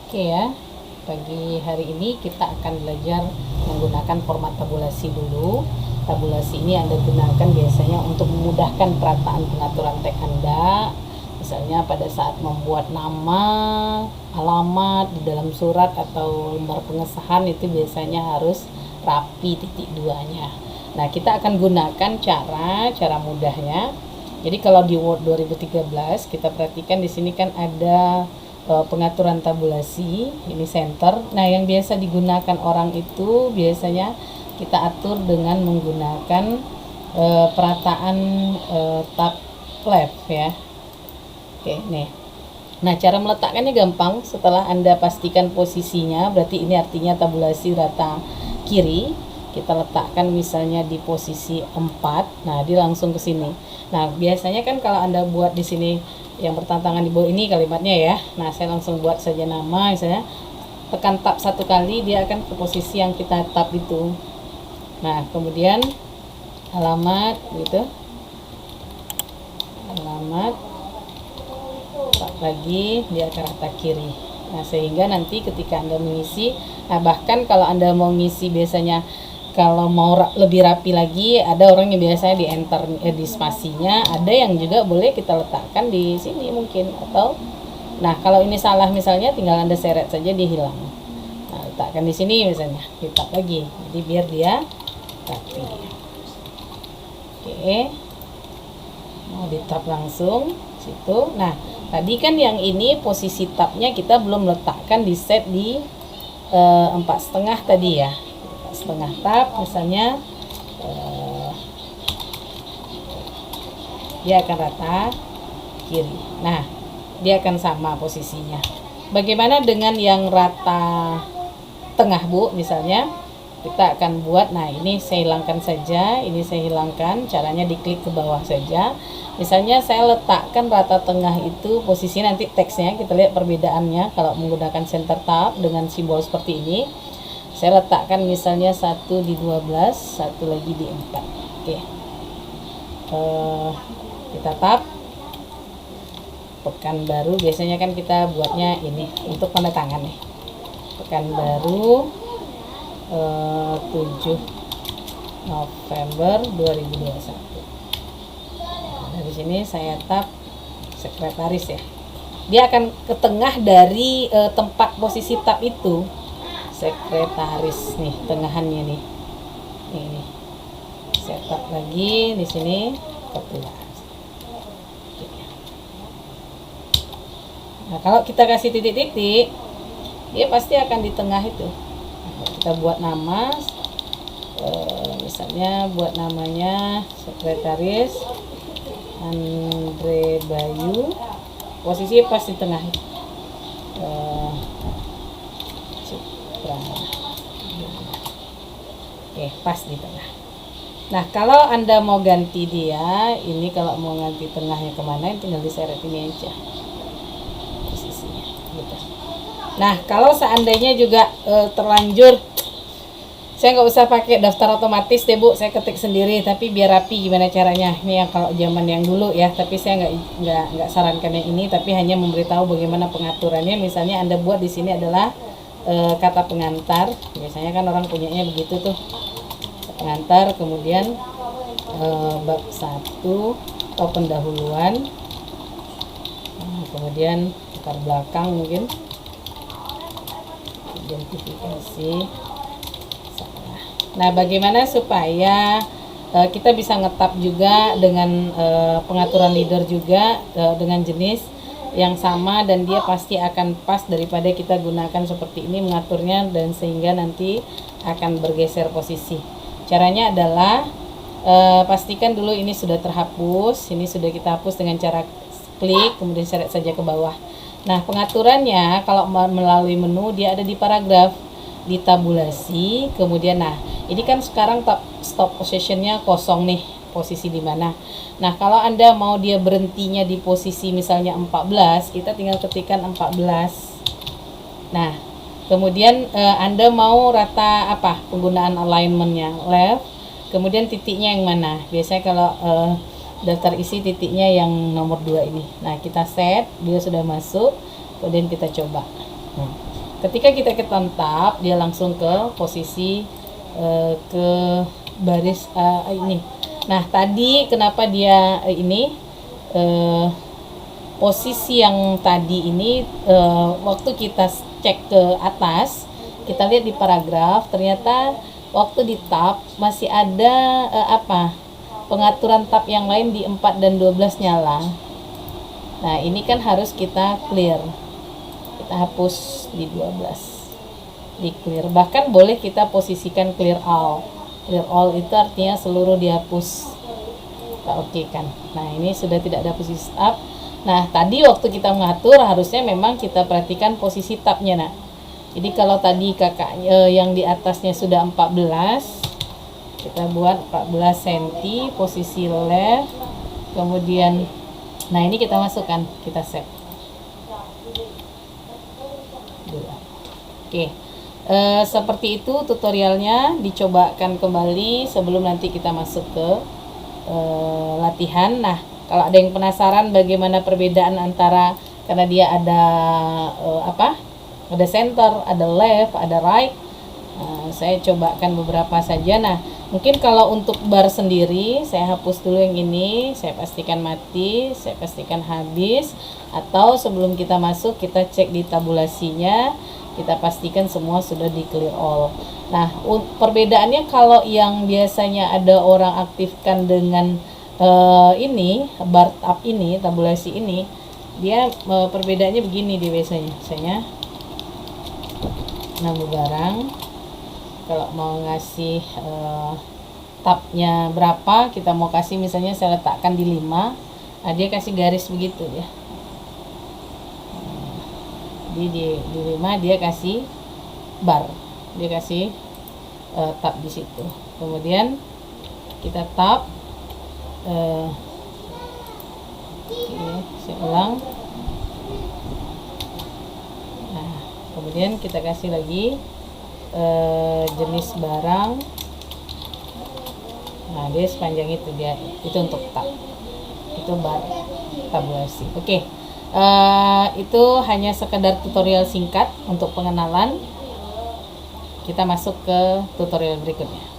Oke ya, pagi hari ini kita akan belajar menggunakan format tabulasi dulu. Tabulasi ini Anda gunakan biasanya untuk memudahkan perataan pengaturan teks Anda. Misalnya pada saat membuat nama, alamat di dalam surat atau lembar pengesahan itu biasanya harus rapi titik duanya. Nah, kita akan gunakan cara mudahnya. Jadi kalau di Word 2013 kita perhatikan di sini kan ada pengaturan tabulasi, ini center. Nah, yang biasa digunakan orang itu biasanya kita atur dengan menggunakan perataan tab left ya. Oke, nih. Nah, cara meletakkannya gampang. Setelah Anda pastikan posisinya, berarti ini artinya tabulasi rata kiri. Kita letakkan misalnya di posisi 4. Nah, dia langsung ke sini. Nah, biasanya kan kalau Anda buat di sini yang bertentangan di bawah ini kalimatnya ya. Nah, saya langsung buat saja nama misalnya. Tekan tab satu kali, dia akan ke posisi yang kita tab itu. Nah, kemudian alamat gitu. Alamat tab lagi, dia ke rata kiri. Nah, sehingga nanti ketika Anda mengisi, nah bahkan kalau Anda mau ngisi biasanya kalau mau lebih rapi lagi, ada orang yang biasanya di enter di spasinya, ada yang juga boleh kita letakkan di sini mungkin, atau nah kalau ini salah misalnya tinggal Anda seret saja, dia hilang. Nah, letakkan di sini misalnya, kita lagi, jadi biar dia rapi. Oke, mau di tab langsung situ. Nah, tadi kan yang ini posisi tabnya kita belum letakkan di set di 4,5 tadi ya. Setengah tab misalnya dia akan rata kiri. Nah, dia akan sama posisinya. Bagaimana dengan yang rata tengah, Bu? Misalnya kita akan buat, nah ini saya hilangkan saja, ini saya hilangkan, caranya diklik ke bawah saja. Misalnya saya letakkan rata tengah itu posisi nanti teksnya, kita lihat perbedaannya kalau menggunakan center tab dengan simbol seperti ini. Saya letakkan misalnya 1 di 12, satu lagi di 4. Oke. Kita tab. Pekanbaru biasanya kan kita buatnya ini untuk tanda tangan nih. Pekanbaru 7 November 2021. Nah, dari sini saya tab sekretaris ya. Dia akan ke tengah dari tempat posisi tab itu. Sekretaris nih, tengahannya nih. Ini. Saya tab lagi di sini ketua. Nah, kalau kita kasih titik-titik, dia pasti akan di tengah itu. Nah, kita buat nama, misalnya buat namanya sekretaris Andre Bayu, posisi pas di tengah. Oke, pas di tengah. Nah, kalau Anda mau ganti dia, ini kalau mau ganti tengahnya kemana, tinggal diseret ini aja posisinya gitu. Nah, kalau seandainya juga terlanjur, saya nggak usah pakai daftar otomatis deh, Bu, saya ketik sendiri, tapi biar rapi gimana caranya. Ini yang kalau zaman yang dulu ya, tapi saya nggak sarankan yang ini, tapi hanya memberitahu bagaimana pengaturannya. Misalnya Anda buat di sini adalah kata pengantar, biasanya kan orang punyanya begitu tuh, pengantar, kemudian bab 1 atau pendahuluan, kemudian latar belakang, mungkin identifikasi salah. Nah, bagaimana supaya kita bisa ngetap juga dengan pengaturan leader juga dengan jenis yang sama, dan dia pasti akan pas daripada kita gunakan seperti ini mengaturnya, dan sehingga nanti akan bergeser posisi. Caranya adalah pastikan dulu ini sudah terhapus, ini sudah kita hapus dengan cara klik, kemudian seret saja ke bawah. Nah, pengaturannya kalau melalui menu dia ada di paragraf, di tabulasi, kemudian nah ini kan sekarang stop positionnya kosong nih, posisi di mana. Nah, kalau Anda mau dia berhentinya di posisi misalnya 14, kita tinggal ketikkan 14. Nah, kemudian Anda mau rata apa penggunaan alignmentnya, left, kemudian titiknya yang mana. Biasanya kalau daftar isi titiknya yang nomor 2 ini. Nah, kita set, dia sudah masuk, kemudian kita coba. ketika kita ketikkan tab, dia langsung ke posisi ke baris ini. Nah, tadi kenapa dia ini posisi yang tadi ini waktu kita cek ke atas, kita lihat di paragraf, ternyata waktu di tab masih ada pengaturan tab yang lain di 4 dan 12 nyala. Nah, ini kan harus kita clear. Kita hapus di 12. Di clear. Bahkan boleh kita posisikan clear all. Clear all itu artinya seluruh dihapus. Kita oke kan. Nah, ini sudah tidak ada posisi tab. Nah, tadi waktu kita mengatur harusnya memang kita perhatikan posisi tabnya. Nah, jadi kalau tadi kakaknya yang di atasnya sudah 14, kita buat 14 cm posisi left, kemudian nah ini kita masukkan, kita save. Oke, seperti itu tutorialnya, dicobakan kembali sebelum nanti kita masuk ke latihan. Nah, kalau ada yang penasaran bagaimana perbedaan antara, karena dia ada ada center, ada left, ada right, saya cobakan beberapa saja. Nah, mungkin kalau untuk bar sendiri, saya hapus dulu yang ini, saya pastikan mati, saya pastikan habis, atau sebelum kita masuk kita cek di tabulasinya, kita pastikan semua sudah di clear all. Nah, perbedaannya kalau yang biasanya ada orang aktifkan dengan ini bar tab ini, tabulasi ini, dia perbedaannya begini dia biasanya nambah barang. Kalau mau ngasih tabnya berapa, kita mau kasih misalnya saya letakkan di 5, nah dia kasih garis begitu ya. Jadi di 5 dia kasih bar, dia kasih tab di situ. Kemudian kita tab, saya ulang. Nah, kemudian kita kasih lagi jenis barang. Nah, dia sepanjang itu, dia itu untuk tab, itu bar tabulasi. Oke, itu hanya sekedar tutorial singkat untuk pengenalan. Kita masuk ke tutorial berikutnya.